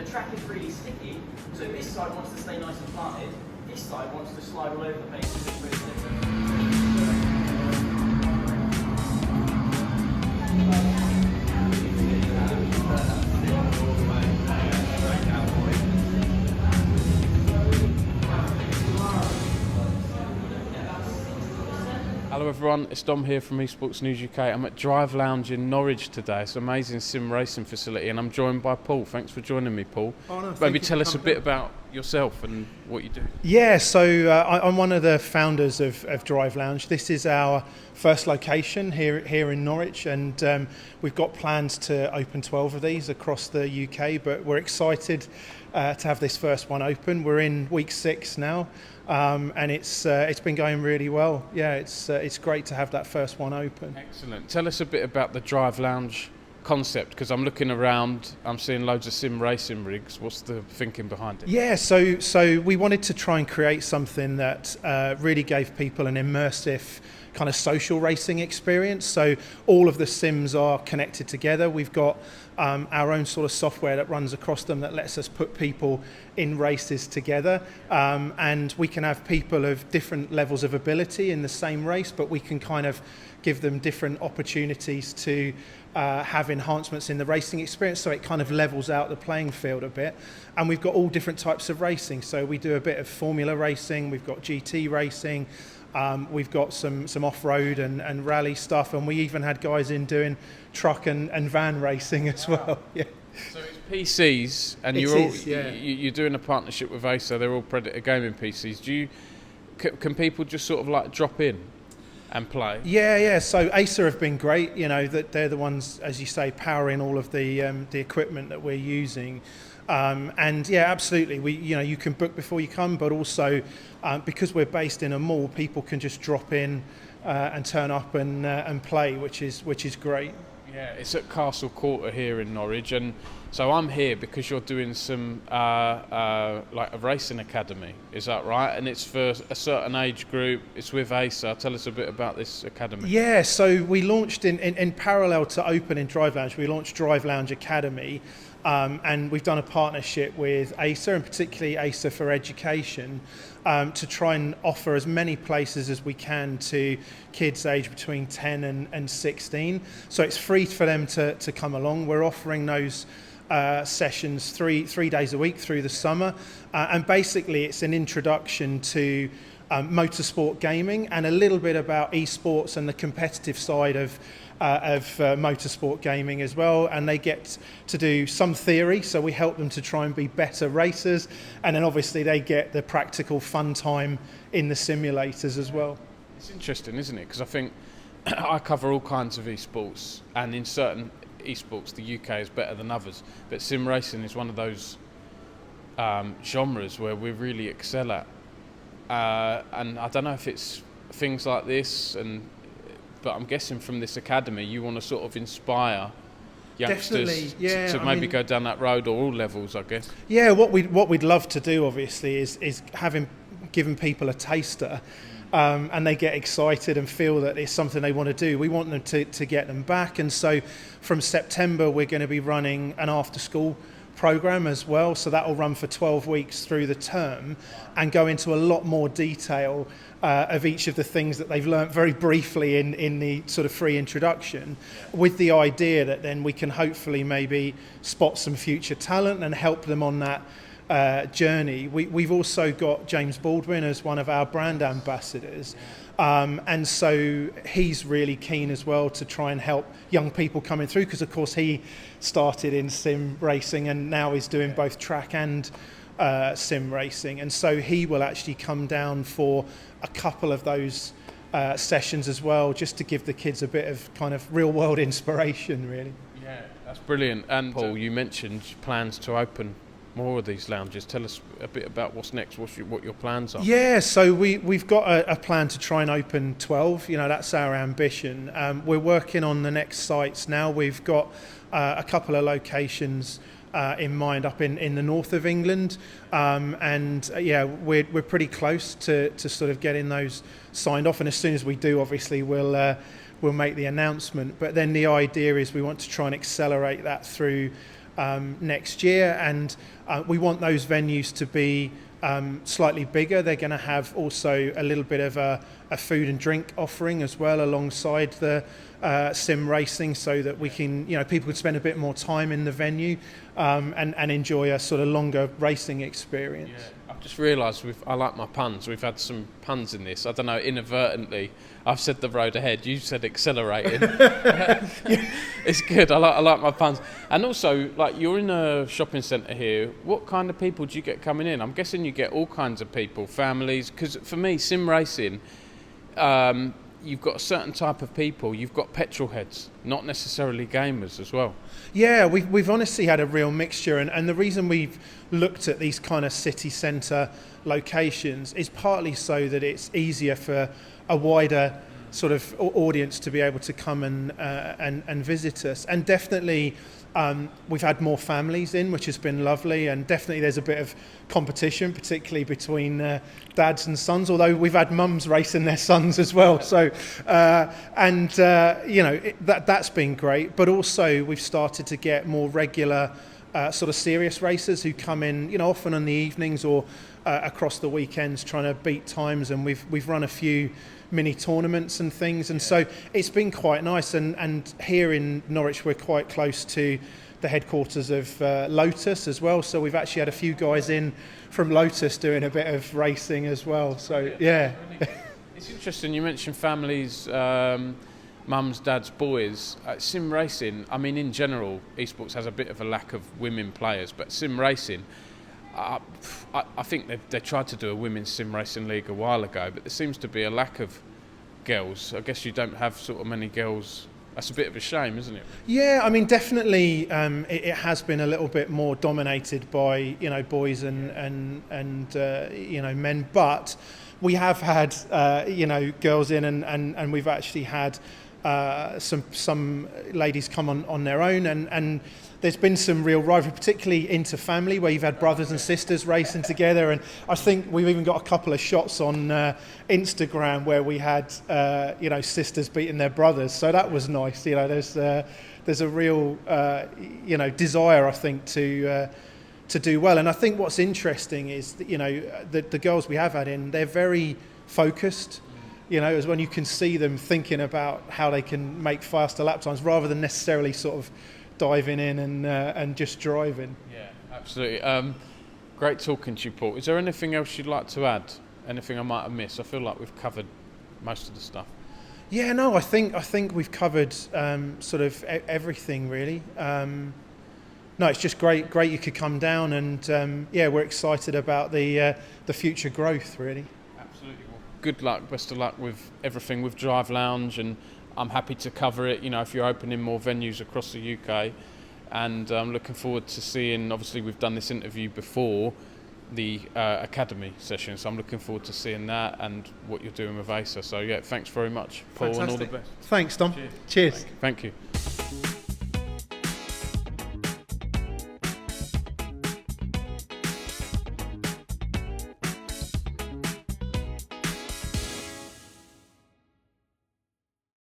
the track is really sticky. So this side wants to stay nice and planted, this side wants to slide all over the place. It's really different. Hello everyone, it's Dom here from Esports News UK. I'm at Drive Lounge in Norwich today. It's an amazing sim racing facility and I'm joined by Paul. Thanks for joining me, Paul. Oh, no, maybe tell us a bit about yourself and what you do. Yeah, so I'm one of the founders of Drive Lounge. This is our first location here in Norwich, and we've got plans to open 12 of these across the UK, but we're excited to have this first one open. We're in week 6 now, and it's been going really well. Yeah, it's great to have that first one open. Excellent. Tell us a bit about the Drive Lounge concept, because I'm looking around, I'm seeing loads of sim racing rigs. What's the thinking behind it? Yeah, so we wanted to try and create something that really gave people an immersive kind of social racing experience. So all of the sims are connected together. We've got our own sort of software that runs across them that lets us put people in races together, and we can have people of different levels of ability in the same race, but we can kind of give them different opportunities to have enhancements in the racing experience, so it kind of levels out the playing field a bit. And we've got all different types of racing. So we do a bit of formula racing, we've got GT racing, we've got some off-road and rally stuff, and we even had guys in doing truck and van racing as well. Yeah. So it's PCs, and you're doing a partnership with Acer. They're all Predator gaming PCs. Can people just sort of like drop in and play? Yeah. So Acer have been great. You know, that they're the ones, as you say, powering all of the equipment that we're using. And yeah, absolutely. You can book before you come, but also because we're based in a mall, people can just drop in and turn up and play, which is great. Yeah, it's at Castle Quarter here in Norwich, and so I'm here because you're doing some like a racing academy, is that right? And it's for a certain age group. It's with Acer. Tell us a bit about this academy. Yeah, so we launched in parallel to opening Drive Lounge. We launched Drive Lounge Academy, and we've done a partnership with Acer, and particularly Acer for Education, to try and offer as many places as we can to kids aged between 10 and 16. So it's free for them to come along. We're offering those sessions three days a week through the summer, and basically it's an introduction to motorsport gaming and a little bit about esports and the competitive side of motorsport gaming as well. And they get to do some theory, so we help them to try and be better racers, and then obviously they get the practical fun time in the simulators as well. It's interesting, isn't it? Because I think I cover all kinds of esports, and in certain esports the UK is better than others, but sim racing is one of those genres where we really excel at. And I don't know if it's things like this, but I'm guessing from this academy you want to sort of inspire youngsters to maybe go down that road, or all levels, I guess. Yeah, what we'd love to do obviously is giving people a taster, and they get excited and feel that it's something they want to do. We want them to get them back, and so from September we're going to be running an after school program as well, so that will run for 12 weeks through the term and go into a lot more detail of each of the things that they've learnt very briefly in the sort of free introduction, with the idea that then we can hopefully maybe spot some future talent and help them on that journey. We've also got James Baldwin as one of our brand ambassadors, and so he's really keen as well to try and help young people coming through, because of course he started in sim racing and now is doing both track and sim racing, and so he will actually come down for a couple of those sessions as well, just to give the kids a bit of kind of real world inspiration, really. Yeah, that's brilliant. And Paul, you mentioned plans to open more of these lounges. Tell us a bit about what's next, what your plans are. Yeah, so we've got a plan to try and open 12. That's our ambition. We're working on the next sites now. We've got a couple of locations in mind up in the north of England, and we're pretty close to sort of getting those signed off, and as soon as we do, obviously we'll make the announcement. But then the idea is we want to try and accelerate that through next year, and we want those venues to be slightly bigger. They're going to have also a little bit of a food and drink offering as well alongside the sim racing, so that we can, people can spend a bit more time in the venue and enjoy a sort of longer racing experience. Yeah. I've just realised I like my puns. We've had some puns in this. I don't know, inadvertently, I've said the road ahead. You said accelerating. It's good. I like my puns. And also, like, you're in a shopping centre here. What kind of people do you get coming in? I'm guessing you get all kinds of people, families. Because for me, sim racing, you've got a certain type of people. You've got petrol heads, not necessarily gamers as well. Yeah, we've honestly had a real mixture, and the reason we've looked at these kind of city centre locations is partly so that it's easier for a wider sort of audience to be able to come and visit us. And definitely we've had more families in, which has been lovely, and definitely there's a bit of competition, particularly between dads and sons, although we've had mums racing their sons as well. So that's been great. But also we've started to get more regular sort of serious racers who come in, often on the evenings or across the weekends, trying to beat times, and we've run a few mini tournaments and things, and so it's been quite nice. And here in Norwich, we're quite close to the headquarters of Lotus as well, so we've actually had a few guys in from Lotus doing a bit of racing as well. So yeah. It's interesting you mentioned families, mums, dads, boys. Sim racing, I mean, in general, esports has a bit of a lack of women players, but sim racing, I think they tried to do a women's sim racing league a while ago, but there seems to be a lack of girls. I guess you don't have sort of many girls. That's a bit of a shame, isn't it? Yeah, I mean, definitely it has been a little bit more dominated by boys and men, but we have had girls in, and we've actually had some ladies come on their own, and there's been some real rivalry, particularly into family, where you've had brothers and sisters racing together, and I think we've even got a couple of shots on Instagram where we had sisters beating their brothers, so that was nice. There's a real desire, I think, to do well. And I think what's interesting is that the girls we have had in, they're very focused. As when you can see them thinking about how they can make faster lap times rather than necessarily sort of diving in and just driving. Yeah, absolutely. Great talking to you, Paul. Is there anything else you'd like to add? Anything I might have missed? I feel like we've covered most of the stuff. Yeah, no, I think we've covered sort of everything really. No, it's just great you could come down, and we're excited about the future growth really. Absolutely. Well, good luck, best of luck with everything with Drive Lounge, and I'm happy to cover it, if you're opening more venues across the UK. And I'm looking forward to seeing, obviously we've done this interview before, the Academy session, so I'm looking forward to seeing that and what you're doing with Acer. So yeah, thanks very much, Paul. Fantastic. And all the best. Thanks, Tom. Cheers. Thank you.